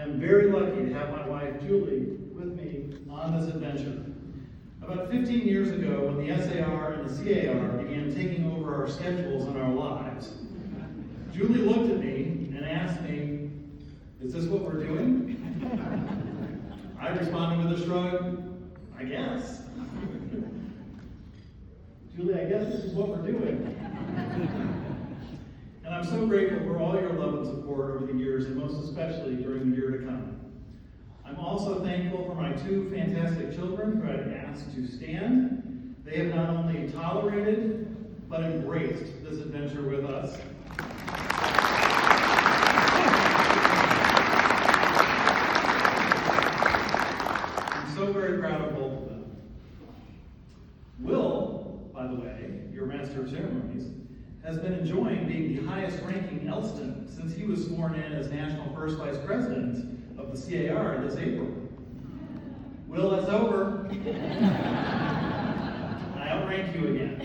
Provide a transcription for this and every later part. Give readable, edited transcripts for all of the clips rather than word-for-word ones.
am very lucky to have my wife, Julie, with me on this adventure. About 15 years ago, when the SAR and the CAR began taking over our schedules and our lives, Julie looked at me and asked me, "Is this what we're doing?" I responded with a shrug, "I guess." Julie, I guess this is what we're doing. And I'm so grateful for all your love and support over the years, and most especially during the year to come. I'm also thankful for my two fantastic children who I'd asked to stand. They have not only tolerated, but embraced this adventure with us. I'm so very proud of both of them. Will, by the way, your Master of Ceremonies, has been enjoying being the highest ranking Elston since he was sworn in as National First Vice President of the CAR this April. Will, that's over. I outrank you again.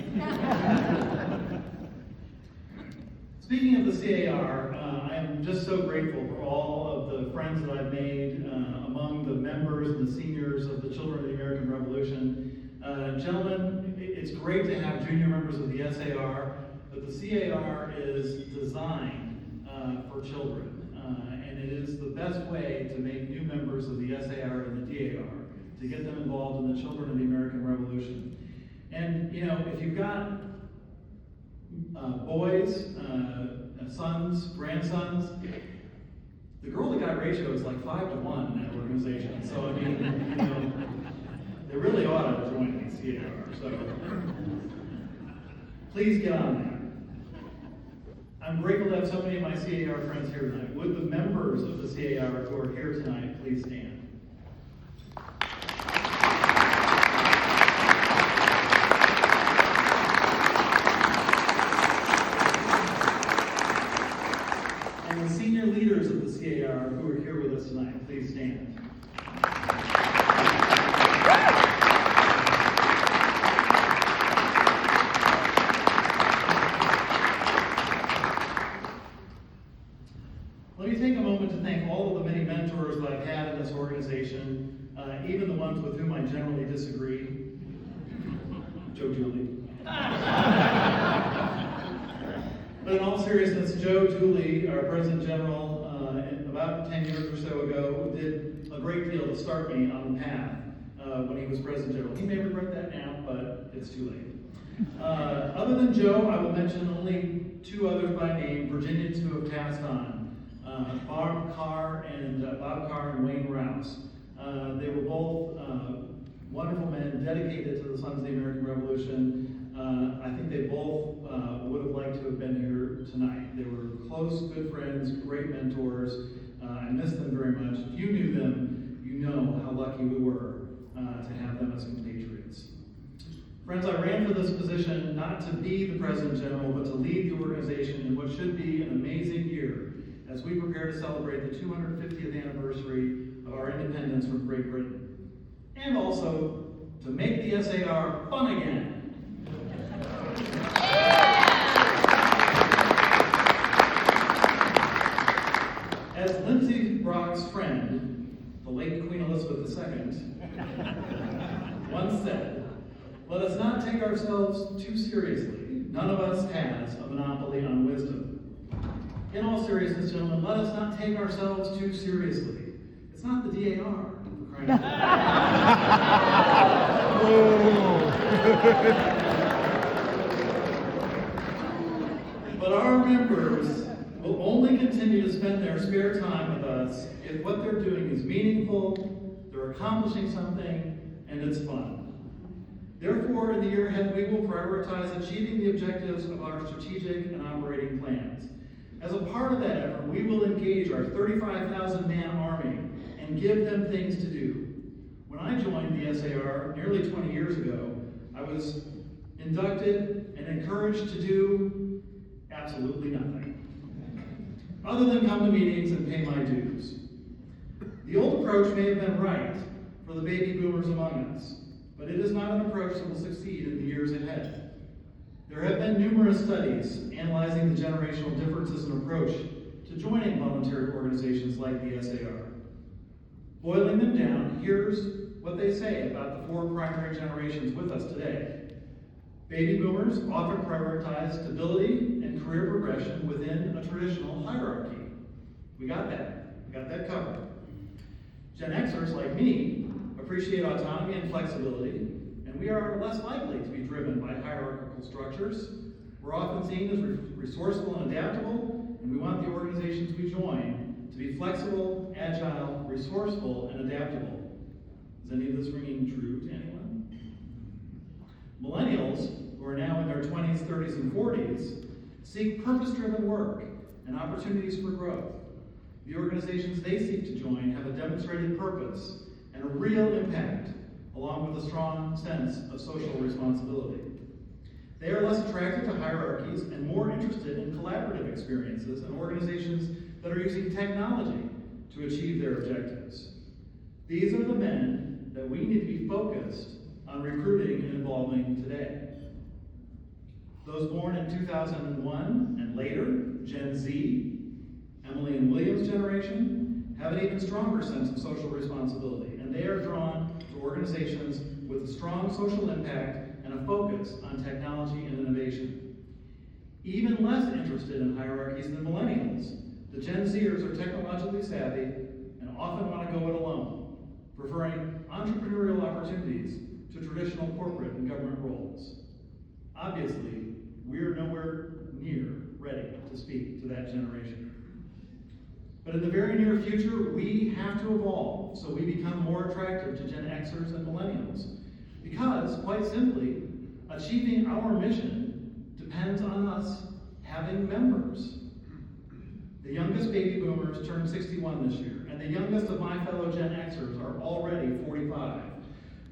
Speaking of the CAR, I am just so grateful for all of the friends that I've made among the members and the seniors of the Children of the American Revolution. Gentlemen, it's great to have junior members of the SAR, but the CAR is designed for children, and it is the best way to make new members of the SAR and the DAR, to get them involved in the Children of the American Revolution. And, you know, if you've got boys, sons, grandsons, the girl-to-guy ratio is like 5-to-1 in that organization. So, I mean, you know, they really ought to join the CAR. So, please get on that. I'm grateful to have so many of my CAR friends here tonight. Would the members of the CAR who are here tonight please stand? And the senior leaders of the CAR who are here with us tonight, please stand. Let me take a moment to thank all of the many mentors that I've had in this organization, even the ones with whom I generally disagree. Joe, Julie. But in all seriousness, Joe, Julie, our President General, about 10 years or so ago, did a great deal to start me on the path when he was President General. He may regret that now, but it's too late. Other than Joe, I will mention only two others by name, Virginians who have passed on. Bob Carr and Wayne Rouse. They were both wonderful men dedicated to the Sons of the American Revolution. I think they both would have liked to have been here tonight. They were close, good friends, great mentors. I miss them very much. If you knew them, you know how lucky we were to have them as compatriots. Friends, I ran for this position not to be the President General, but to lead the organization in what should be an amazing year as we prepare to celebrate the 250th anniversary of our independence from Great Britain. And also to make the SAR fun again. As Lindsay Brock's friend, the late Queen Elizabeth II, once said, "Let us not take ourselves too seriously. None of us has a monopoly on wisdom." In all seriousness, gentlemen, let us not take ourselves too seriously. It's not the DAR. For crying out loud. But our members will only continue to spend their spare time with us if what they're doing is meaningful, they're accomplishing something, and it's fun. Therefore, in the year ahead, we will prioritize achieving the objectives of our strategic and operating plans. As a part of that effort, we will engage our 35,000-man army and give them things to do. When I joined the SAR nearly 20 years ago, I was inducted and encouraged to do absolutely nothing, other than come to meetings and pay my dues. The old approach may have been right for the baby boomers among us, but it is not an approach that will succeed in the years ahead. There have been numerous studies analyzing the generational differences in approach to joining voluntary organizations like the SAR. Boiling them down, here's what they say about the four primary generations with us today. Baby boomers often prioritize stability and career progression within a traditional hierarchy. We got that. We got that covered. Gen Xers, like me, appreciate autonomy and flexibility, and we are less likely to be driven by hierarchical structures. We're often seen as resourceful and adaptable, and we want the organizations we join to be flexible, agile, resourceful, and adaptable. Is any of this ringing true to anyone? Millennials, who are now in their 20s, 30s, and 40s, seek purpose-driven work and opportunities for growth. The organizations they seek to join have a demonstrated purpose and a real impact, along with a strong sense of social responsibility. They are less attracted to hierarchies and more interested in collaborative experiences and organizations that are using technology to achieve their objectives. These are the men that we need to be focused on recruiting and involving today. Those born in 2001 and later, Gen Z, Emily and William's generation, have an even stronger sense of social responsibility, and they are drawn to organizations with a strong social impact and a focus on technology and innovation. Even less interested in hierarchies than millennials, the Gen Zers are technologically savvy and often want to go it alone, preferring entrepreneurial opportunities to traditional corporate and government roles. Obviously, we're nowhere near ready to speak to that generation. But in the very near future, we have to evolve so we become more attractive to Gen Xers and millennials. Because, quite simply, achieving our mission depends on us having members. The youngest baby boomers turned 61 this year, and the youngest of my fellow Gen Xers are already 45.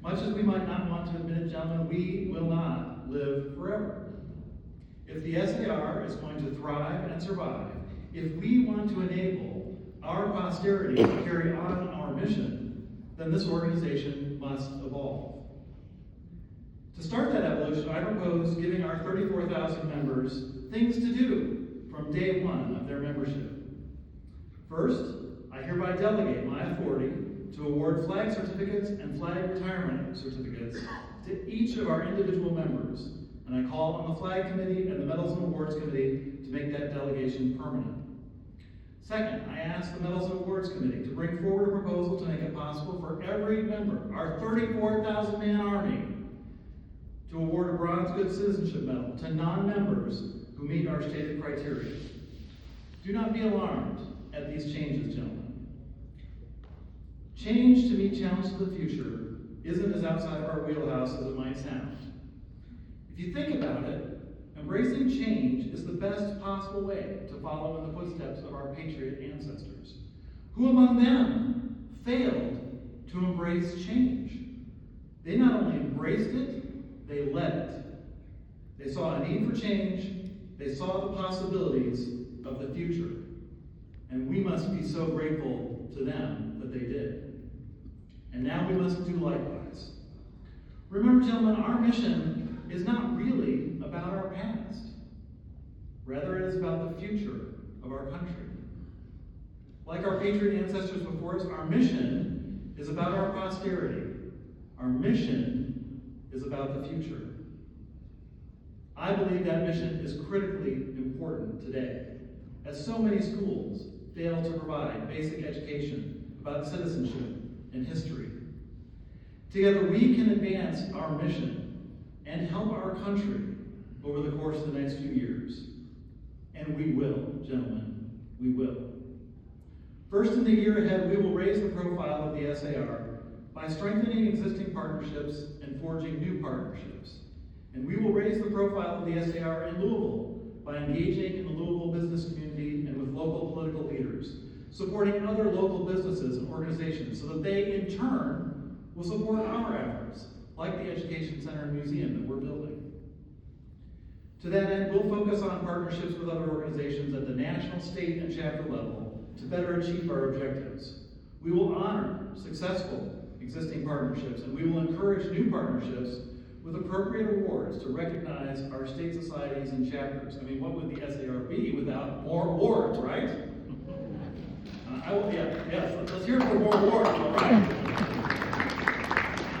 Much as we might not want to admit it, gentlemen, we will not live forever. If the SAR is going to thrive and survive, if we want to enable our posterity to carry on our mission, then this organization must evolve. To start that evolution, I propose giving our 34,000 members things to do from day one of their membership. First, I hereby delegate my authority to award flag certificates and flag retirement certificates to each of our individual members, and I call on the Flag Committee and the Medals and Awards Committee to make that delegation permanent. Second, I ask the Medals and Awards Committee to bring forward a proposal to make it possible for every member, our 34,000-man army, to award a Bronze Good Citizenship Medal to non-members who meet our stated criteria. Do not be alarmed at these changes, gentlemen. Change to meet challenges of the future isn't as outside of our wheelhouse as it might sound. If you think about it, embracing change is the best possible way to follow in the footsteps of our patriot ancestors, who among them failed to embrace change. They not only embraced it, they led it. They saw a need for change, they saw the possibilities of the future, and we must be so grateful to them that they did. And now we must do likewise. Remember, gentlemen, our mission is not really about our past. Rather, it is about the future of our country. Like our patriot ancestors before us, our mission is about our posterity. Our mission is about the future. I believe that mission is critically important today, as so many schools fail to provide basic education about citizenship and history. Together, we can advance our mission and help our country over the course of the next few years. And we will, gentlemen, we will. First, in the year ahead, we will raise the profile of the SAR by strengthening existing partnerships and forging new partnerships. And we will raise the profile of the SAR in Louisville by engaging in the Louisville business community and with local political leaders, supporting other local businesses and organizations so that they, in turn, will support our efforts, like the Education Center and Museum that we're building. To that end, we'll focus on partnerships with other organizations at the national, state, and chapter level to better achieve our objectives. We will honor successful existing partnerships, and we will encourage new partnerships with appropriate awards to recognize our state societies and chapters. I mean, what would the SAR be without more awards, right? Let's hear it for more awards. All right.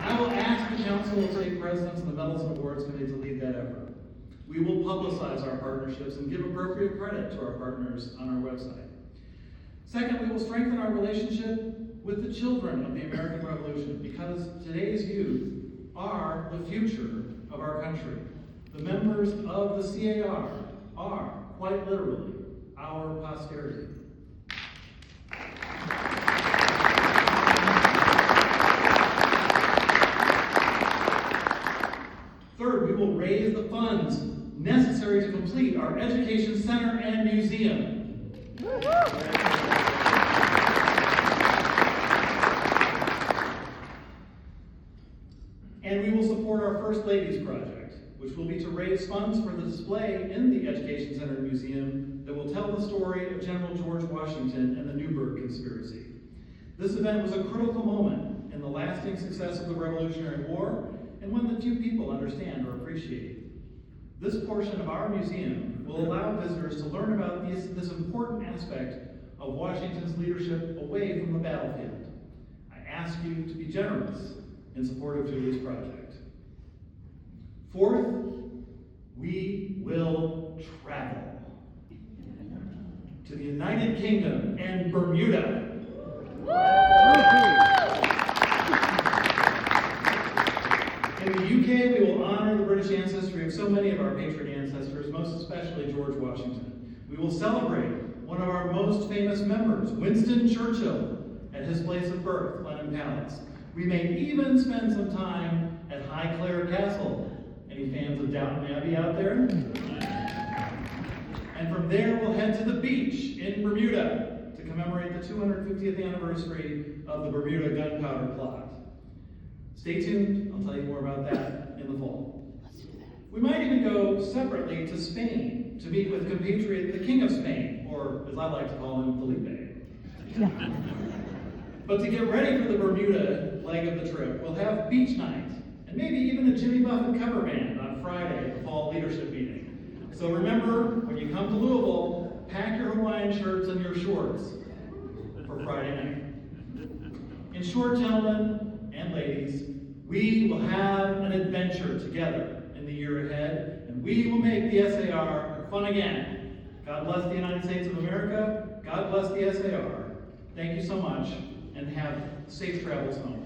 I will ask the Council of Stake Presidents and the Medals and Awards Committee to lead that effort. We will publicize our partnerships and give appropriate credit to our partners on our website. Second, we will strengthen our relationship with the children of the American Revolution, because today's youth are the future of our country. The members of the SAR are, quite literally, our posterity. Third, we will raise the funds necessary to complete our education center and museum. And we will support our First Ladies Project, which will be to raise funds for the display in the Education Center and Museum that will tell the story of General George Washington and the Newburgh Conspiracy. This event was a critical moment in the lasting success of the Revolutionary War, and one that few people understand or appreciate. This portion of our museum will allow visitors to learn about this important aspect of Washington's leadership away from the battlefield. I ask you to be generous in support of Julie's project. Fourth, we will travel to the United Kingdom and Bermuda. In the UK, we will honor the British ancestry of so many of our patron ancestors, most especially George Washington. We will celebrate one of our most famous members, Winston Churchill, at his place of birth, Blenheim Palace. We may even spend some time at Highclere Castle. Any fans of Downton Abbey out there? And from there, we'll head to the beach in Bermuda to commemorate the 250th anniversary of the Bermuda gunpowder plot. Stay tuned, I'll tell you more about that in the fall. We might even go separately to Spain to meet with compatriot, the King of Spain, or as I like to call him, Felipe. But to get ready for the Bermuda leg of the trip, we'll have beach night, and maybe even a Jimmy Buffett cover band on Friday at the fall leadership meeting. So remember, when you come to Louisville, pack your Hawaiian shirts and your shorts for Friday night. In short, gentlemen and ladies, we will have an adventure together in the year ahead, and we will make the SAR fun again. God bless the United States of America. God bless the SAR. Thank you so much, and have safe travels home.